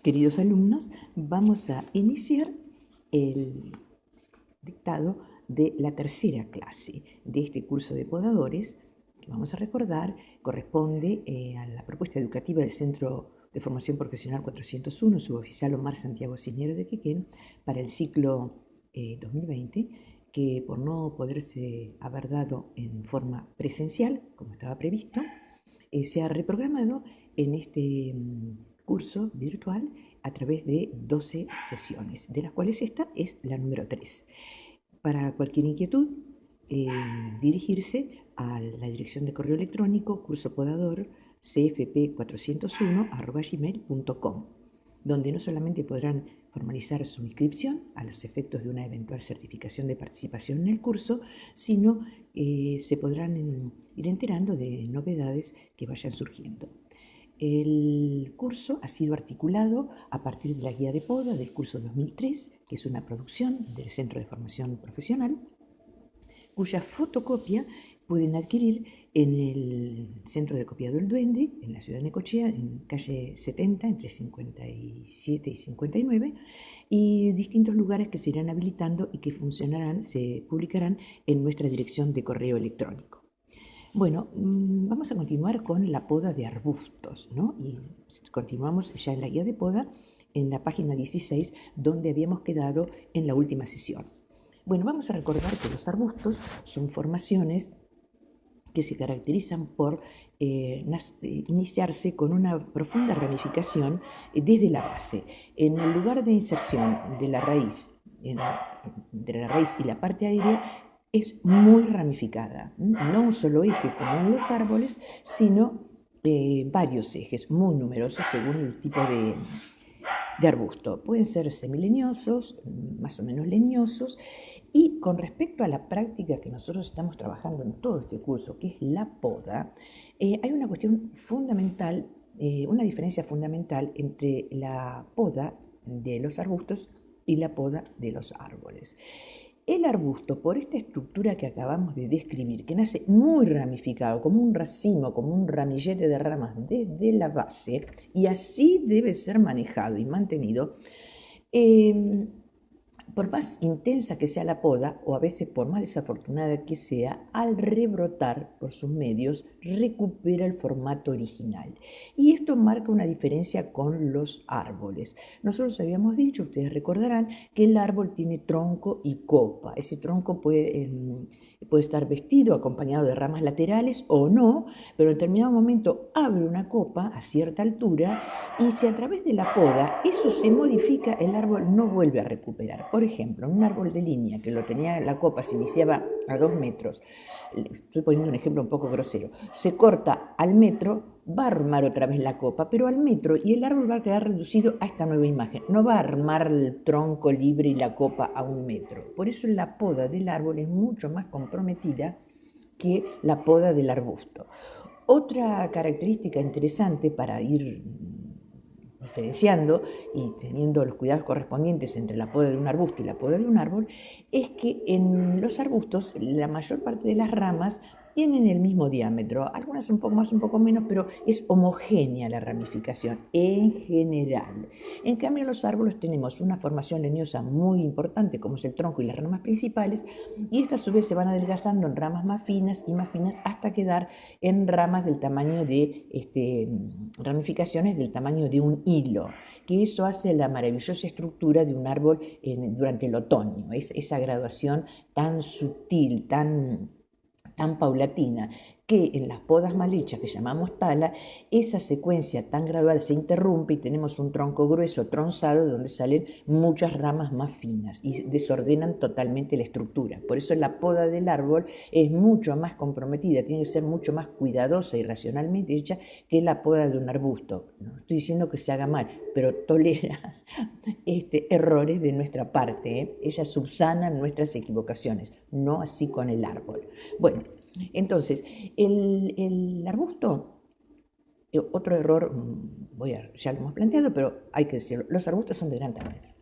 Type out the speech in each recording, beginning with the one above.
Queridos alumnos, vamos a iniciar el dictado de la tercera clase de este curso de podadores, que vamos a recordar corresponde a la propuesta educativa del Centro de Formación Profesional 401, suboficial Omar Santiago Cisneros de Quequén, para el ciclo 2020, que por no poderse haber dado en forma presencial, como estaba previsto, se ha reprogramado en este curso virtual a través de 12 sesiones, de las cuales esta es la número 3. Para cualquier inquietud, dirigirse a la dirección de correo electrónico cursopodador cfp401@gmail.com, donde no solamente podrán formalizar su inscripción a los efectos de una eventual certificación de participación en el curso, sino se podrán ir enterando de novedades que vayan surgiendo. El curso ha sido articulado a partir de la guía de poda del curso 2003, que es una producción del Centro de Formación Profesional, cuya fotocopia pueden adquirir en el Centro de Copiado El Duende, en la ciudad de Necochea, en calle 70, entre 57 y 59, y distintos lugares que se irán habilitando y que se publicarán en nuestra dirección de correo electrónico. Bueno, vamos a continuar con la poda de arbustos, ¿no? Y continuamos ya en la guía de poda, en la página 16, donde habíamos quedado en la última sesión. Bueno, vamos a recordar que los arbustos son formaciones que se caracterizan por iniciarse con una profunda ramificación desde la base. En el lugar de inserción de la raíz, entre la raíz y la parte aérea, es muy ramificada, no un solo eje como en los árboles, sino varios ejes muy numerosos según el tipo de arbusto. Pueden ser semileñosos, más o menos leñosos, y con respecto a la práctica que nosotros estamos trabajando en todo este curso, que es la poda, hay una cuestión fundamental, una diferencia fundamental entre la poda de los arbustos y la poda de los árboles. El arbusto, por esta estructura que acabamos de describir, que nace muy ramificado, como un racimo, como un ramillete de ramas desde la base, y así debe ser manejado y mantenido, por más intensa que sea la poda, o a veces por más desafortunada que sea, al rebrotar por sus medios, recupera el formato original. Y esto marca una diferencia con los árboles. Nosotros habíamos dicho, ustedes recordarán, que el árbol tiene tronco y copa. Ese tronco puede estar vestido, acompañado de ramas laterales o no, pero en determinado momento abre una copa a cierta altura, y si a través de la poda eso se modifica, el árbol no vuelve a recuperar. Por ejemplo, un árbol de línea que lo tenía la copa, se iniciaba a 2 metros, estoy poniendo un ejemplo un poco grosero, se corta al metro, va a armar otra vez la copa, pero al metro, y el árbol va a quedar reducido a esta nueva imagen. No va a armar el tronco libre y la copa a 1 metro. Por eso la poda del árbol es mucho más comprometida que la poda del arbusto. Otra característica interesante para ir diferenciando y teniendo los cuidados correspondientes entre la poda de un arbusto y la poda de un árbol, es que en los arbustos la mayor parte de las ramas tienen el mismo diámetro, algunas un poco más, un poco menos, pero es homogénea la ramificación en general. En cambio, en los árboles tenemos una formación leñosa muy importante, como es el tronco y las ramas principales, y estas a su vez se van adelgazando en ramas más finas y más finas hasta quedar en ramas del tamaño de ramificaciones del tamaño de un hilo, que eso hace la maravillosa estructura de un árbol durante el otoño, esa graduación tan sutil, tan paulatina, que en las podas mal hechas que llamamos tala, esa secuencia tan gradual se interrumpe y tenemos un tronco grueso tronzado donde salen muchas ramas más finas y desordenan totalmente la estructura. Por eso la poda del árbol es mucho más comprometida, tiene que ser mucho más cuidadosa y racionalmente hecha que la poda de un arbusto. No estoy diciendo que se haga mal, pero tolera errores de nuestra parte, Ella subsana nuestras equivocaciones, no así con el árbol. Bueno, entonces, el arbusto, otro error, ya lo hemos planteado, pero hay que decirlo, los arbustos son de gran tamaño.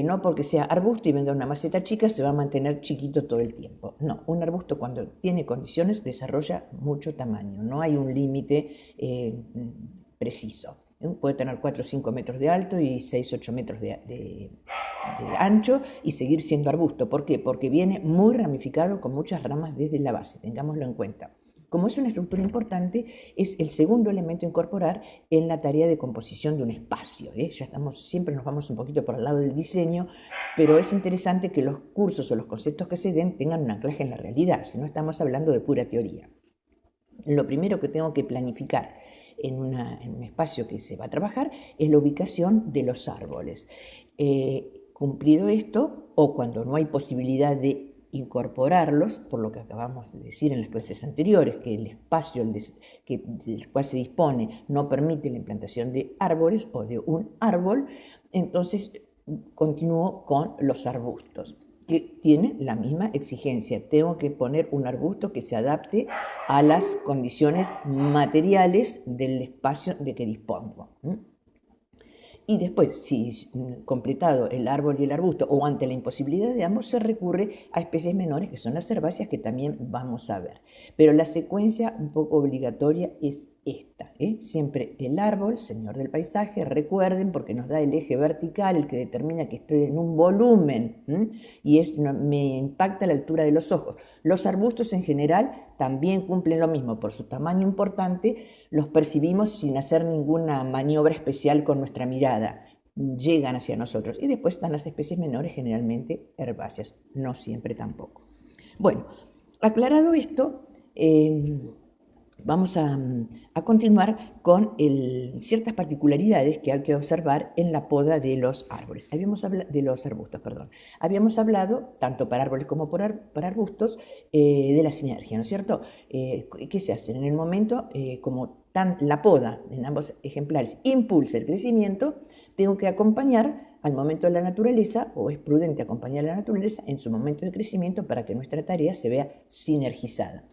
No porque sea arbusto y venga una maceta chica se va a mantener chiquito todo el tiempo. No, un arbusto cuando tiene condiciones desarrolla mucho tamaño, no hay un límite preciso. Puede tener 4 o 5 metros de alto y 6 o 8 metros de ancho y seguir siendo arbusto. ¿Por qué? Porque viene muy ramificado con muchas ramas desde la base, tengámoslo en cuenta. Como es una estructura importante, es el segundo elemento a incorporar en la tarea de composición de un espacio. Ya siempre nos vamos un poquito por el lado del diseño, pero es interesante que los cursos o los conceptos que se den tengan un anclaje en la realidad, si no estamos hablando de pura teoría. Lo primero que tengo que planificar en un espacio que se va a trabajar es la ubicación de los árboles. Cumplido esto, o cuando no hay posibilidad de incorporarlos, por lo que acabamos de decir en las clases anteriores, que el espacio del cual se dispone no permite la implantación de árboles o de un árbol, entonces continúo con los arbustos, que tienen la misma exigencia. Tengo que poner un arbusto que se adapte a las condiciones materiales del espacio de que dispongo. Y después, si completado el árbol y el arbusto, o ante la imposibilidad de ambos, se recurre a especies menores, que son las herbáceas, que también vamos a ver. Pero la secuencia un poco obligatoria es esta. Siempre el árbol, señor del paisaje, recuerden, porque nos da el eje vertical, el que determina que estoy en un volumen, y me impacta la altura de los ojos. Los arbustos en general también cumplen lo mismo, por su tamaño importante, los percibimos sin hacer ninguna maniobra especial con nuestra mirada, llegan hacia nosotros. Y después están las especies menores, generalmente herbáceas, no siempre tampoco. Bueno, aclarado esto, vamos a continuar con ciertas particularidades que hay que observar en la poda de los árboles. De los arbustos, perdón. Habíamos hablado, tanto para árboles como para arbustos, de la sinergia, ¿no es cierto? ¿Qué se hace? En el momento, como la poda en ambos ejemplares impulsa el crecimiento, tengo que acompañar al momento de la naturaleza, o es prudente acompañar a la naturaleza en su momento de crecimiento para que nuestra tarea se vea sinergizada.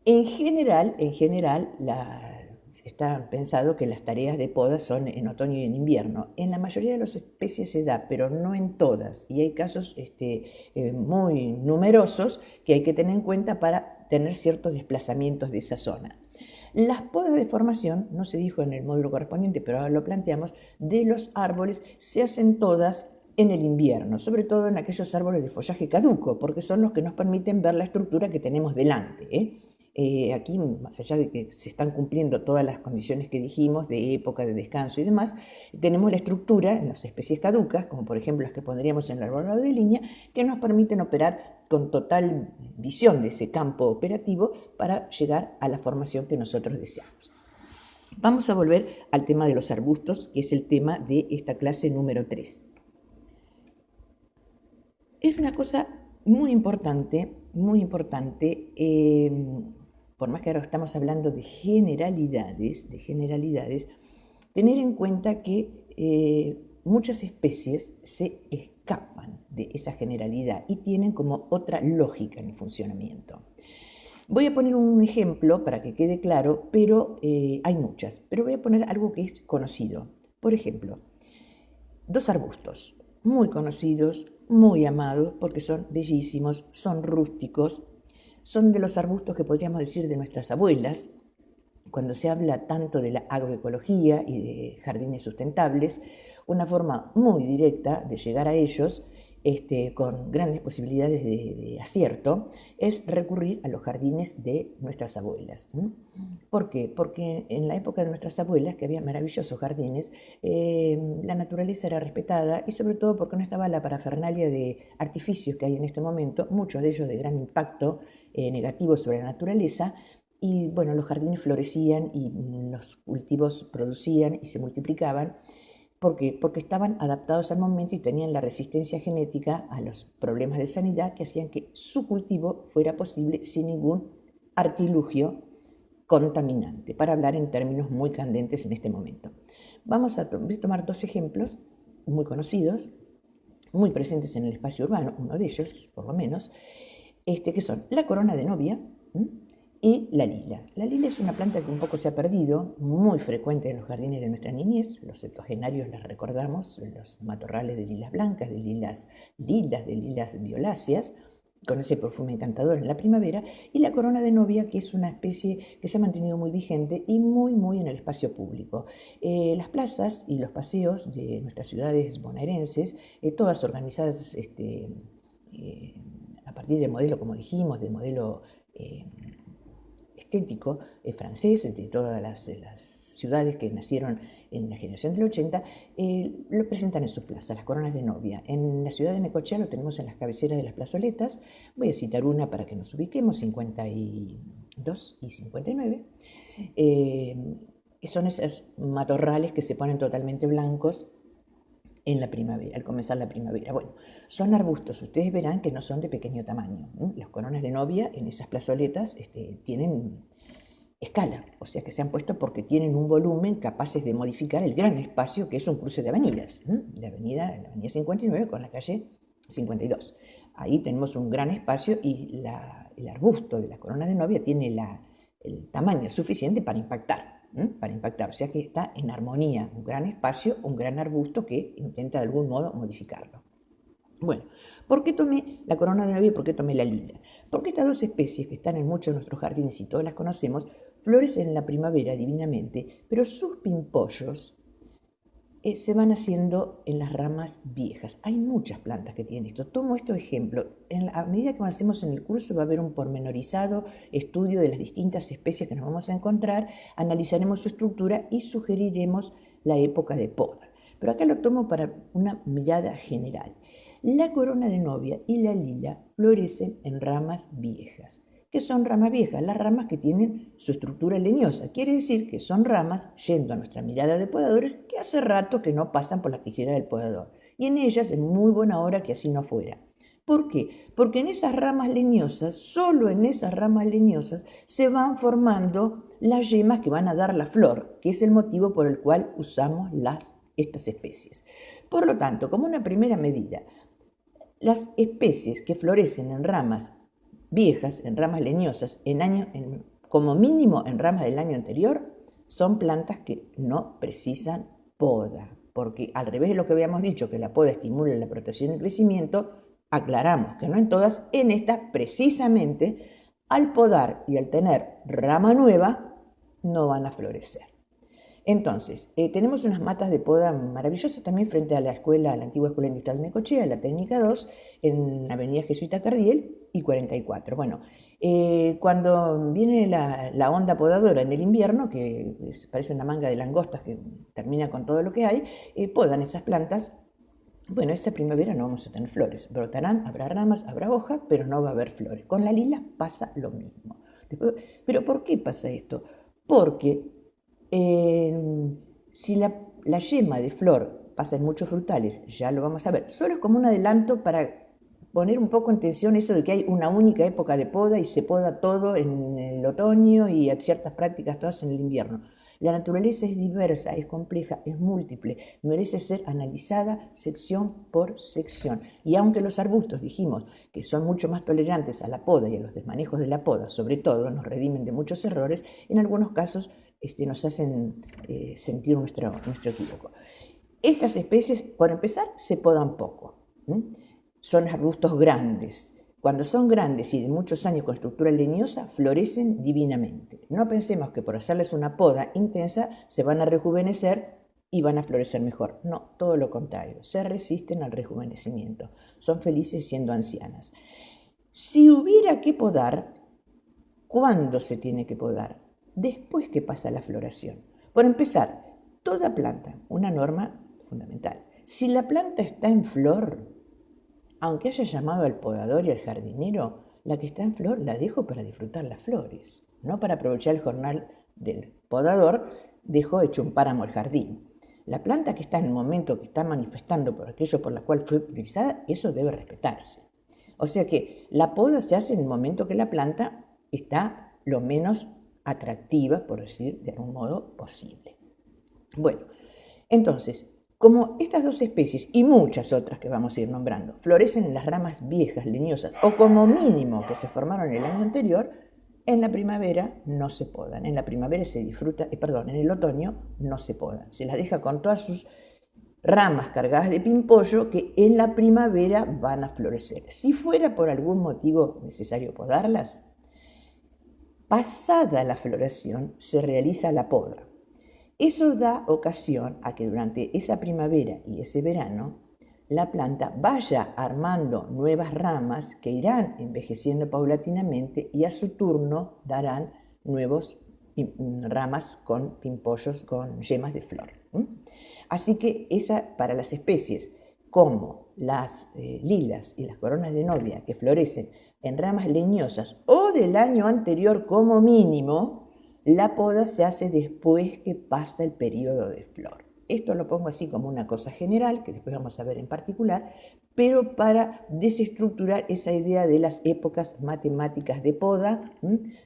En general, está pensado que las tareas de poda son en otoño y en invierno. En la mayoría de las especies se da, pero no en todas. Y hay casos muy numerosos que hay que tener en cuenta para tener ciertos desplazamientos de esa zona. Las podas de formación, no se dijo en el módulo correspondiente, pero ahora lo planteamos, de los árboles se hacen todas en el invierno, sobre todo en aquellos árboles de follaje caduco, porque son los que nos permiten ver la estructura que tenemos delante. Aquí, más allá de que se están cumpliendo todas las condiciones que dijimos de época, de descanso y demás, tenemos la estructura en las especies caducas, como por ejemplo las que pondríamos en el arbolado de línea, que nos permiten operar con total visión de ese campo operativo para llegar a la formación que nosotros deseamos. Vamos a volver al tema de los arbustos, que es el tema de esta clase número 3. Es una cosa muy importante, por más que ahora estamos hablando de generalidades, tener en cuenta que muchas especies se escapan de esa generalidad y tienen como otra lógica en el funcionamiento. Voy a poner un ejemplo para que quede claro, pero hay muchas, pero voy a poner algo que es conocido. Por ejemplo, 2 arbustos muy conocidos, muy amados, porque son bellísimos, son rústicos, son de los arbustos que podríamos decir de nuestras abuelas. Cuando se habla tanto de la agroecología y de jardines sustentables, una forma muy directa de llegar a ellos, con grandes posibilidades de acierto, es recurrir a los jardines de nuestras abuelas. ¿Por qué? Porque en la época de nuestras abuelas, que había maravillosos jardines, la naturaleza era respetada, y sobre todo porque no estaba la parafernalia de artificios que hay en este momento, muchos de ellos de gran impacto negativo sobre la naturaleza. Y bueno, los jardines florecían y los cultivos producían y se multiplicaban. ¿Por qué? Porque estaban adaptados al momento y tenían la resistencia genética a los problemas de sanidad que hacían que su cultivo fuera posible sin ningún artilugio contaminante, para hablar en términos muy candentes en este momento. Vamos a tomar 2 ejemplos muy conocidos, muy presentes en el espacio urbano, uno de ellos, por lo menos, que son la corona de novia y la lila. La lila es una planta que un poco se ha perdido, muy frecuente en los jardines de nuestra niñez. Los septuagenarios las recordamos, los matorrales de lilas blancas, de lilas violáceas, con ese perfume encantador en la primavera, y la corona de novia, que es una especie que se ha mantenido muy vigente y muy en el espacio público. Las plazas y los paseos de nuestras ciudades bonaerenses, todas organizadas a partir del modelo, como dijimos, del modelo estético francés, de todas las ciudades que nacieron en la generación del 80, lo presentan en sus plazas, las coronas de novia. En la ciudad de Necochea lo tenemos en las cabeceras de las plazoletas. Voy a citar una para que nos ubiquemos, 52 y 59. Son esos matorrales que se ponen totalmente blancos en la primavera, al comenzar la primavera. Bueno, son arbustos, ustedes verán que no son de pequeño tamaño. Las coronas de novia en esas plazoletas tienen escala, o sea que se han puesto porque tienen un volumen capaces de modificar el gran espacio que es un cruce de avenidas, la avenida 59 con la calle 52. Ahí tenemos un gran espacio y el arbusto de la corona de novia tiene el tamaño suficiente para impactar, o sea que está en armonía, un gran espacio, un gran arbusto que intenta de algún modo modificarlo. Bueno, ¿por qué tomé la corona de novia y por qué tomé la lila? Porque estas dos especies que están en muchos de nuestros jardines y todas las conocemos, florecen en la primavera divinamente, pero sus pimpollos se van haciendo en las ramas viejas. Hay muchas plantas que tienen esto. Tomo este ejemplo. A medida que avancemos en el curso va a haber un pormenorizado estudio de las distintas especies que nos vamos a encontrar, analizaremos su estructura y sugeriremos la época de poda. Pero acá lo tomo para una mirada general. La corona de novia y la lila florecen en ramas viejas. ¿Qué son ramas viejas? Las ramas que tienen su estructura leñosa. Quiere decir que son ramas, yendo a nuestra mirada de podadores, que hace rato que no pasan por la tijera del podador. Y en ellas es muy buena hora que así no fuera. ¿Por qué? Porque en esas ramas leñosas, solo en esas ramas leñosas, se van formando las yemas que van a dar la flor, que es el motivo por el cual usamos estas especies. Por lo tanto, como una primera medida, las especies que florecen en ramas viejas, en ramas leñosas, como mínimo en ramas del año anterior, son plantas que no precisan poda, porque al revés de lo que habíamos dicho, que la poda estimula la protección y el crecimiento, aclaramos que no en todas, en estas precisamente, al podar y al tener rama nueva, no van a florecer. Entonces, tenemos unas matas de poda maravillosas también frente a la antigua Escuela Industrial de Necochea, la Técnica 2, en Avenida Jesuita Cardiel y 44. Bueno, cuando viene la onda podadora en el invierno, que parece una manga de langostas que termina con todo lo que hay, podan esas plantas. Bueno, esta primavera no vamos a tener flores, brotarán, habrá ramas, habrá hojas, pero no va a haber flores. Con la lila pasa lo mismo. ¿Pero por qué pasa esto? Porque si la yema de flor pasa en muchos frutales, ya lo vamos a ver, solo es como un adelanto para poner un poco en tensión eso de que hay una única época de poda y se poda todo en el otoño y hay ciertas prácticas todas en el invierno. La naturaleza es diversa, es compleja, es múltiple, merece ser analizada sección por sección. Y aunque los arbustos, dijimos, que son mucho más tolerantes a la poda y a los desmanejos de la poda, sobre todo, nos redimen de muchos errores, en algunos casos nos hacen sentir nuestro equívoco. Estas especies, por empezar, se podan poco. Son arbustos grandes. Cuando son grandes y de muchos años con estructura leñosa, florecen divinamente. No pensemos que por hacerles una poda intensa se van a rejuvenecer y van a florecer mejor. No, todo lo contrario. Se resisten al rejuvenecimiento. Son felices siendo ancianas. Si hubiera que podar, ¿cuándo se tiene que podar? Después que pasa la floración. Por empezar, toda planta, una norma fundamental. Si la planta está en flor, aunque haya llamado al podador y al jardinero, la que está en flor la dejo para disfrutar las flores, no para aprovechar el jornal del podador, dejo hecho un páramo el jardín. La planta que está en el momento que está manifestando por aquello por la cual fue utilizada, eso debe respetarse. O sea que la poda se hace en el momento que la planta está lo menos atractiva, por decir de algún modo, posible. Bueno, entonces, como estas dos especies y muchas otras que vamos a ir nombrando florecen en las ramas viejas, leñosas o como mínimo que se formaron el año anterior, en la primavera no se podan. En la primavera se disfruta, en el otoño no se podan. Se las deja con todas sus ramas cargadas de pimpollo que en la primavera van a florecer. Si fuera por algún motivo necesario podarlas, pasada la floración se realiza la poda. Eso da ocasión a que durante esa primavera y ese verano la planta vaya armando nuevas ramas que irán envejeciendo paulatinamente y a su turno darán nuevas ramas con pimpollos, con yemas de flor. Así que esa, para las especies como las lilas y las coronas de novia que florecen en ramas leñosas o del año anterior como mínimo, la poda se hace después que pasa el periodo de flor. Esto lo pongo así como una cosa general, que después vamos a ver en particular, pero para desestructurar esa idea de las épocas matemáticas de poda.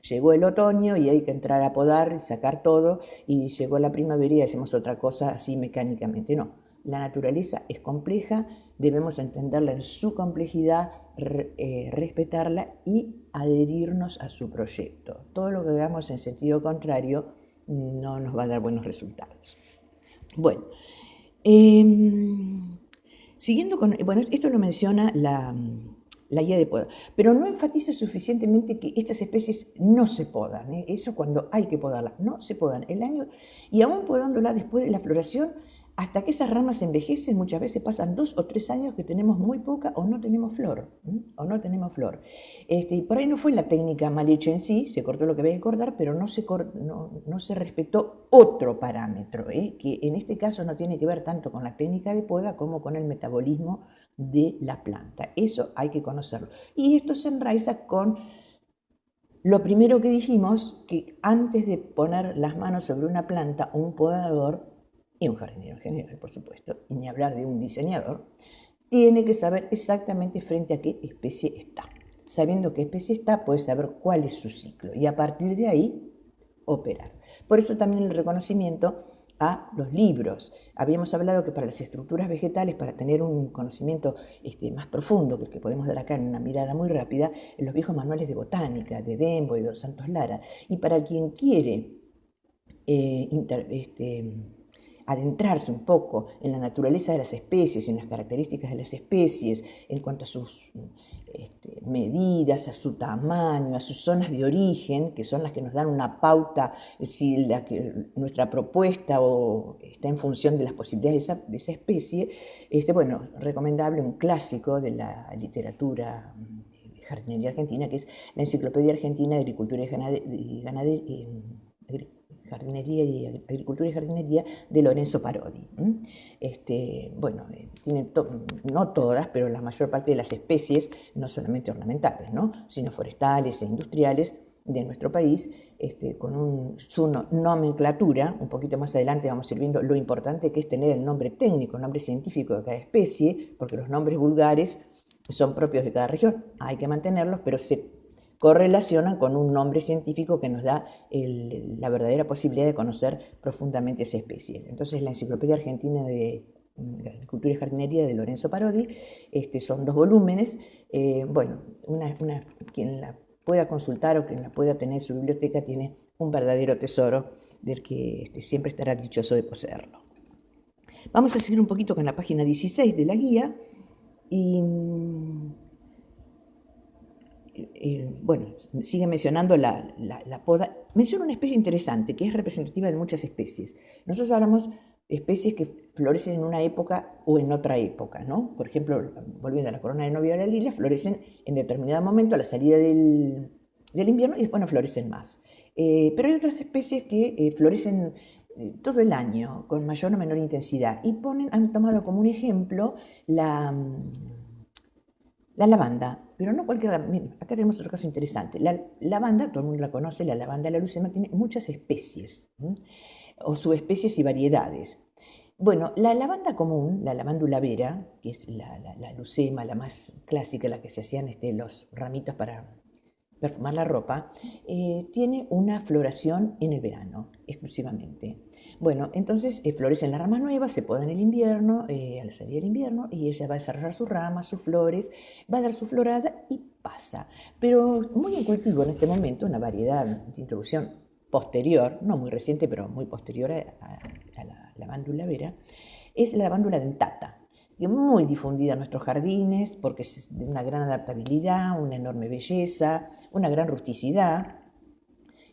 Llegó el otoño y hay que entrar a podar y sacar todo, y llegó la primavera y hacemos otra cosa así mecánicamente. No, la naturaleza es compleja, debemos entenderla en su complejidad, respetarla y adherirnos a su proyecto. Todo lo que hagamos en sentido contrario no nos va a dar buenos resultados. Bueno, siguiendo con... Bueno, esto lo menciona la guía de poda, pero no enfatiza suficientemente que estas especies no se podan. Eso cuando hay que podarlas, no se podan el año, y aún podándola después de la floración, hasta que esas ramas envejecen, muchas veces pasan 2 o 3 años que tenemos muy poca o no tenemos flor. Y por ahí no fue la técnica mal hecha en sí, se cortó lo que había que cortar, pero no se respetó otro parámetro, que en este caso no tiene que ver tanto con la técnica de poda como con el metabolismo de la planta. Eso hay que conocerlo. Y esto se enraiza con lo primero que dijimos, que antes de poner las manos sobre una planta, un podador, y un jardinero en general, por supuesto, y ni hablar de un diseñador, tiene que saber exactamente frente a qué especie está. Sabiendo qué especie está, puede saber cuál es su ciclo y a partir de ahí operar. Por eso también el reconocimiento a los libros. Habíamos hablado que para las estructuras vegetales, para tener un conocimiento más profundo que el que podemos dar acá en una mirada muy rápida, en los viejos manuales de botánica, de Dembo y de Dos Santos Lara. Y para quien quiere adentrarse un poco en la naturaleza de las especies, en las características de las especies, en cuanto a sus medidas, a su tamaño, a sus zonas de origen, que son las que nos dan una pauta si nuestra propuesta está en función de las posibilidades de esa especie. Bueno, recomendable un clásico de la literatura de jardinería argentina, que es la Enciclopedia Argentina de Agricultura y Jardinería y Agricultura y Jardinería de Lorenzo Parodi. Bueno, tiene no todas, pero la mayor parte de las especies, no solamente ornamentales, ¿no?, sino forestales e industriales de nuestro país, con su nomenclatura. Un poquito más adelante vamos a ir viendo lo importante que es tener el nombre técnico, el nombre científico de cada especie, porque los nombres vulgares son propios de cada región, hay que mantenerlos, pero se correlacionan con un nombre científico que nos da la verdadera posibilidad de conocer profundamente esa especie. Entonces, la Enciclopedia Argentina de Agricultura y Jardinería de Lorenzo Parodi, son 2 volúmenes. Bueno, quien la pueda consultar o quien la pueda tener en su biblioteca tiene un verdadero tesoro del que siempre estará dichoso de poseerlo. Vamos a seguir un poquito con la página 16 de la guía y... bueno, sigue mencionando la poda. Menciona una especie interesante que es representativa de muchas especies. Nosotros hablamos de especies que florecen en una época o en otra época, ¿no? Por ejemplo, volviendo a la corona de novia de la lila, florecen en determinado momento a la salida del invierno y después no florecen más. Pero hay otras especies que florecen todo el año con mayor o menor intensidad y han tomado como un ejemplo la lavanda, pero no cualquier lavanda. Acá tenemos otro caso interesante. La lavanda, todo el mundo la conoce, la lavanda Lucema tiene muchas especies, o subespecies y variedades. Bueno, la lavanda común, la lavándula vera, que es la Lucema, la más clásica, la que se hacían los ramitos para perfumar la ropa, tiene una floración en el verano, exclusivamente. Bueno, entonces florecen las ramas nuevas, se poda en el invierno, a la salida del invierno, y ella va a desarrollar sus ramas, sus flores, va a dar su florada y pasa. Pero muy en cultivo en este momento, una variedad de introducción posterior, no muy reciente, pero muy posterior a la lavándula vera, es la lavándula dentata, que es muy difundida en nuestros jardines porque es de una gran adaptabilidad, una enorme belleza, una gran rusticidad,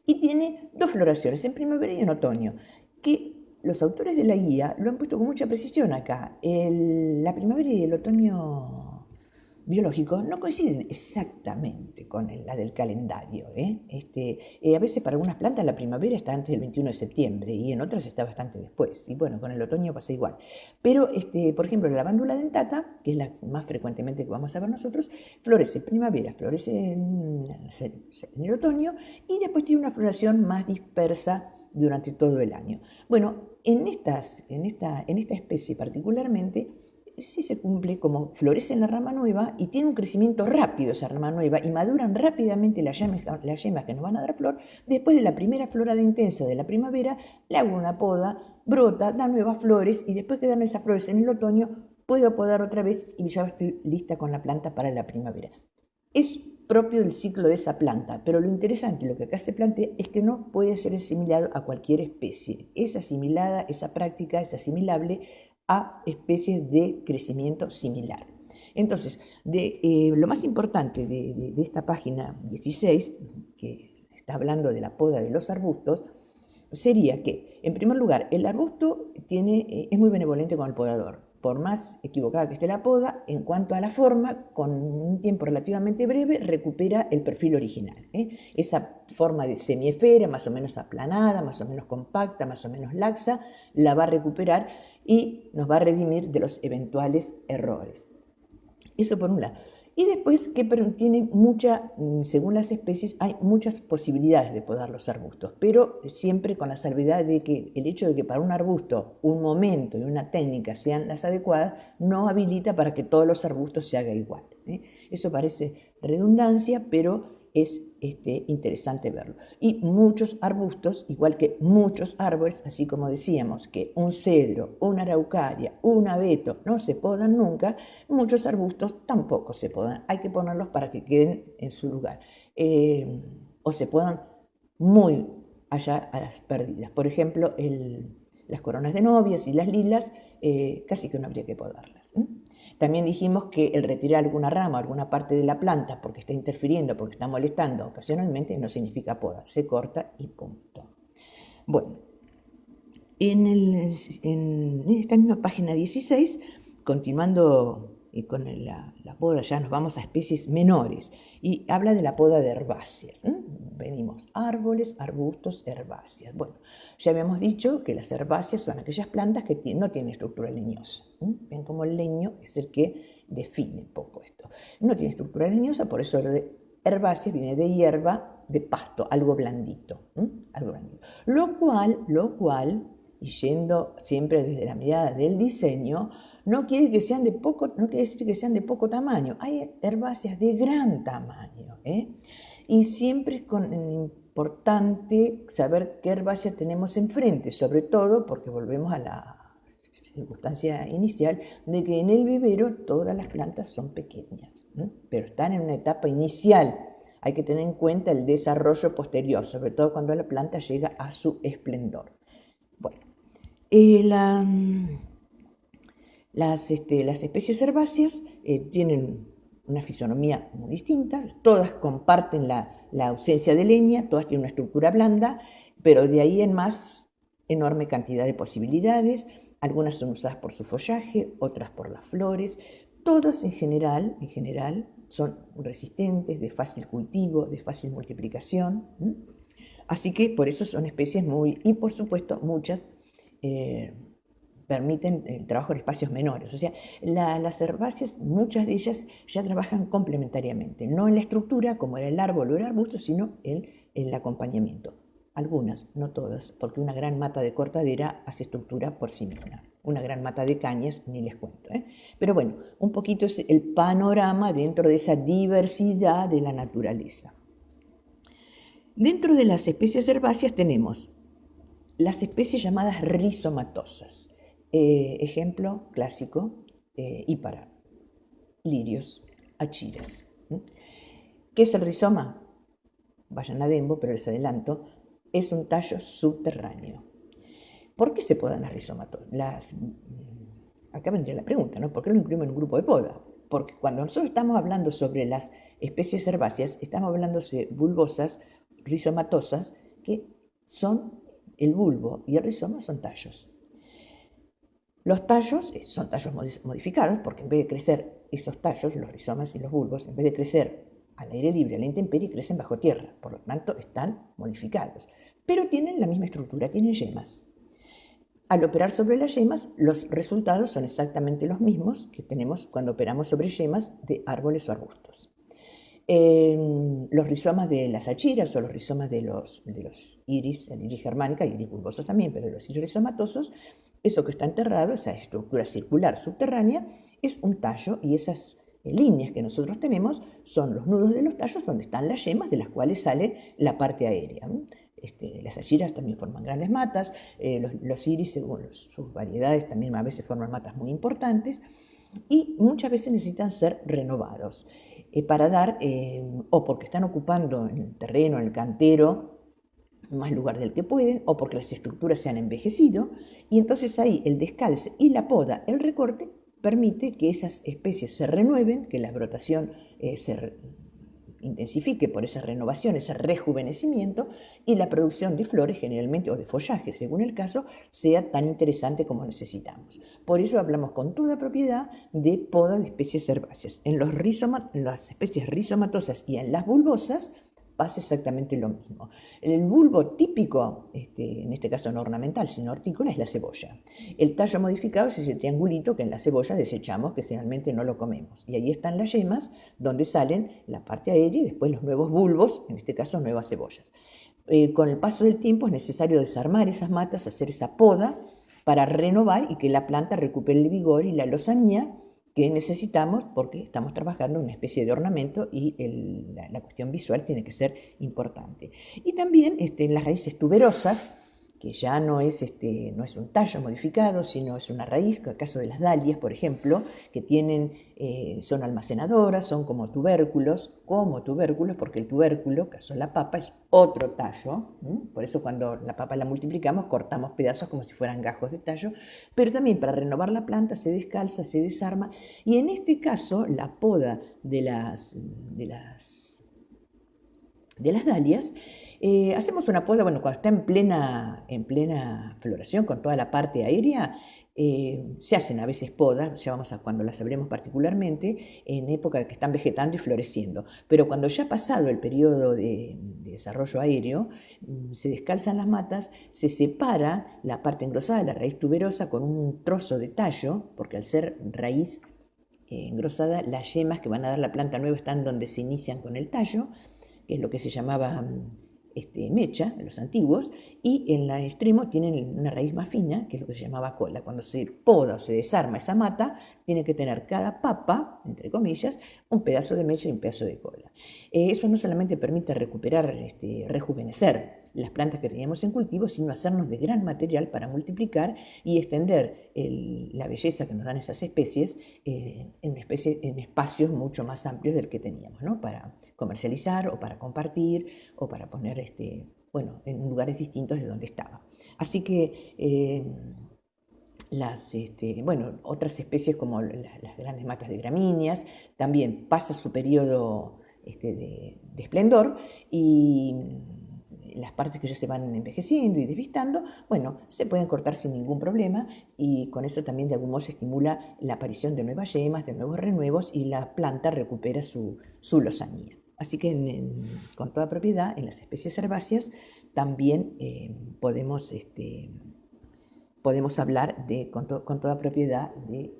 y tiene dos floraciones, en primavera y en otoño, que los autores de la guía lo han puesto con mucha precisión acá. La primavera y el otoño biológico no coinciden exactamente con la del calendario. A veces para algunas plantas la primavera está antes del 21 de septiembre y en otras está bastante después. Y bueno, con el otoño pasa igual. Pero, por ejemplo, la lavándula dentata, que es la más frecuentemente que vamos a ver nosotros, florece en primavera, florece en el otoño y después tiene una floración más dispersa durante todo el año. Bueno, en esta especie particularmente, sí se cumple como florece en la rama nueva y tiene un crecimiento rápido esa rama nueva y maduran rápidamente las yemas que nos van a dar flor. Después de la primera florada intensa de la primavera, le hago una poda, brota, da nuevas flores y después que dan esas flores en el otoño, puedo podar otra vez y ya estoy lista con la planta para la primavera. Es propio del ciclo de esa planta, pero lo interesante, lo que acá se plantea, es que no puede ser asimilado a cualquier especie. Es asimilada, esa práctica es asimilable a especies de crecimiento similar. Entonces, lo más importante de esta página 16, que está hablando de la poda de los arbustos, sería que, en primer lugar, el arbusto es muy benevolente con el podador. Por más equivocada que esté la poda, en cuanto a la forma, con un tiempo relativamente breve, recupera el perfil original. Esa forma de semiesfera, más o menos aplanada, más o menos compacta, más o menos laxa, la va a recuperar y nos va a redimir de los eventuales errores. Eso por un lado. Y después que tiene según las especies, hay muchas posibilidades de podar los arbustos, pero siempre con la salvedad de que el hecho de que para un arbusto un momento y una técnica sean las adecuadas, no habilita para que todos los arbustos se haga igual. Eso parece redundancia, pero es interesante verlo. Y muchos arbustos, igual que muchos árboles, así como decíamos que un cedro, una araucaria, un abeto no se podan nunca, muchos arbustos tampoco se podan. Hay que ponerlos para que queden en su lugar. O se podan muy allá a las perdidas. Por ejemplo, las coronas de novias y las lilas, casi que no habría que podarlas. También dijimos que el retirar alguna rama, alguna parte de la planta porque está interfiriendo, porque está molestando ocasionalmente, no significa poda, se corta y punto. Bueno, en esta misma página 16, continuando con la poda, ya nos vamos a especies menores y habla de la poda de herbáceas. Venimos árboles, arbustos, herbáceas. Bueno, ya habíamos dicho que las herbáceas son aquellas plantas que no tienen estructura leñosa. Ven como el leño es el que define un poco esto. No tiene estructura leñosa, por eso lo de herbáceas viene de hierba, de pasto, algo blandito. Algo blandito. Lo cual, y yendo siempre desde la mirada del diseño, no quiere decir que sean de poco tamaño. Hay herbáceas de gran tamaño. Y siempre es importante saber qué herbácea tenemos enfrente, sobre todo porque volvemos a la circunstancia inicial de que en el vivero todas las plantas son pequeñas, pero están en una etapa inicial. Hay que tener en cuenta el desarrollo posterior, sobre todo cuando la planta llega a su esplendor. Bueno, las especies herbáceas tienen una fisonomía muy distinta, todas comparten la ausencia de leña, todas tienen una estructura blanda, pero de ahí en más, enorme cantidad de posibilidades. Algunas son usadas por su follaje, otras por las flores. Todas en general son resistentes, de fácil cultivo, de fácil multiplicación. Así que por eso son especies y por supuesto muchas permiten el trabajo en espacios menores. O sea, las herbáceas, muchas de ellas ya trabajan complementariamente, no en la estructura como era el árbol o el arbusto, sino en el acompañamiento. Algunas, no todas, porque una gran mata de cortadera hace estructura por sí misma. Una gran mata de cañas, ni les cuento. Pero bueno, un poquito es el panorama dentro de esa diversidad de la naturaleza. Dentro de las especies herbáceas tenemos las especies llamadas rizomatosas. Ejemplo clásico, ípara, lirios, achiras. ¿Qué es el rizoma? Vayan a Dembo, pero les adelanto, es un tallo subterráneo. ¿Por qué se podan las rizomatosas? acá vendría la pregunta, ¿no? ¿Por qué lo incluimos en un grupo de poda? Porque cuando nosotros estamos hablando sobre las especies herbáceas, estamos hablando de bulbosas, rizomatosas, que son el bulbo y el rizoma son tallos. Los tallos son tallos modificados porque en vez de crecer esos tallos, los rizomas y los bulbos, en vez de crecer al aire libre, a la intemperie, crecen bajo tierra, por lo tanto están modificados, pero tienen la misma estructura, tienen yemas. Al operar sobre las yemas, los resultados son exactamente los mismos que tenemos cuando operamos sobre yemas de árboles o arbustos. Los rizomas de las achiras o los rizomas de los iris, el iris germánica y iris bulbosos también, pero los iris rizomatosos, eso que está enterrado, esa estructura circular subterránea, es un tallo y esas líneas que nosotros tenemos son los nudos de los tallos donde están las yemas de las cuales sale la parte aérea. Las achiras también forman grandes matas, los iris, según sus variedades, también a veces forman matas muy importantes y muchas veces necesitan ser renovados para dar, o porque están ocupando en el terreno, en el cantero, más lugar del que pueden, o porque las estructuras se han envejecido, y entonces ahí el descalce y la poda, el recorte, permite que esas especies se renueven, que la brotación se intensifique por esa renovación, ese rejuvenecimiento, y la producción de flores generalmente, o de follaje según el caso, sea tan interesante como necesitamos. Por eso hablamos con toda propiedad de poda de especies herbáceas. En las especies rizomatosas y en las bulbosas pasa exactamente lo mismo. El bulbo típico, en este caso no ornamental, sino hortícola, es la cebolla. El tallo modificado es ese triangulito que en la cebolla desechamos, que generalmente no lo comemos. Y ahí están las yemas, donde salen la parte aérea y después los nuevos bulbos, en este caso nuevas cebollas. Con el paso del tiempo es necesario desarmar esas matas, hacer esa poda para renovar y que la planta recupere el vigor y la lozanía que necesitamos porque estamos trabajando en una especie de ornamento y la cuestión visual tiene que ser importante. Y también en las raíces tuberosas, que ya no es un tallo modificado, sino es una raíz, en el caso de las dalias, por ejemplo, que son almacenadoras, son como tubérculos, porque el tubérculo, caso de la papa, es otro tallo, por eso cuando la papa la multiplicamos cortamos pedazos como si fueran gajos de tallo, pero también para renovar la planta se descalza, se desarma, y en este caso la poda de las dalias, hacemos una poda, bueno, cuando está en plena floración, con toda la parte aérea, se hacen a veces podas, ya vamos a cuando las sabremos particularmente, en época que están vegetando y floreciendo. Pero cuando ya ha pasado el periodo de desarrollo aéreo, se descalzan las matas, se separa la parte engrosada de la raíz tuberosa con un trozo de tallo, porque al ser raíz engrosada, las yemas que van a dar la planta nueva están donde se inician con el tallo, que es lo que se llamaba mecha de los antiguos, y en el extremo tienen una raíz más fina, que es lo que se llamaba cola. Cuando se poda o se desarma esa mata, tiene que tener cada papa, entre comillas, un pedazo de mecha y un pedazo de cola. Eso no solamente permite recuperar, rejuvenecer las plantas que teníamos en cultivo, sino hacernos de gran material para multiplicar y extender la belleza que nos dan esas especies en espacios mucho más amplios del que teníamos, ¿no? Para comercializar o para compartir o para poner en lugares distintos de donde estaba. Así que otras especies como las grandes matas de gramíneas también pasa su periodo de esplendor y las partes que ya se van envejeciendo y desvistando, bueno, se pueden cortar sin ningún problema y con eso también de algún modo se estimula la aparición de nuevas yemas, de nuevos renuevos y la planta recupera su lozanía. Así que con toda propiedad, en las especies herbáceas también podemos hablar con toda propiedad de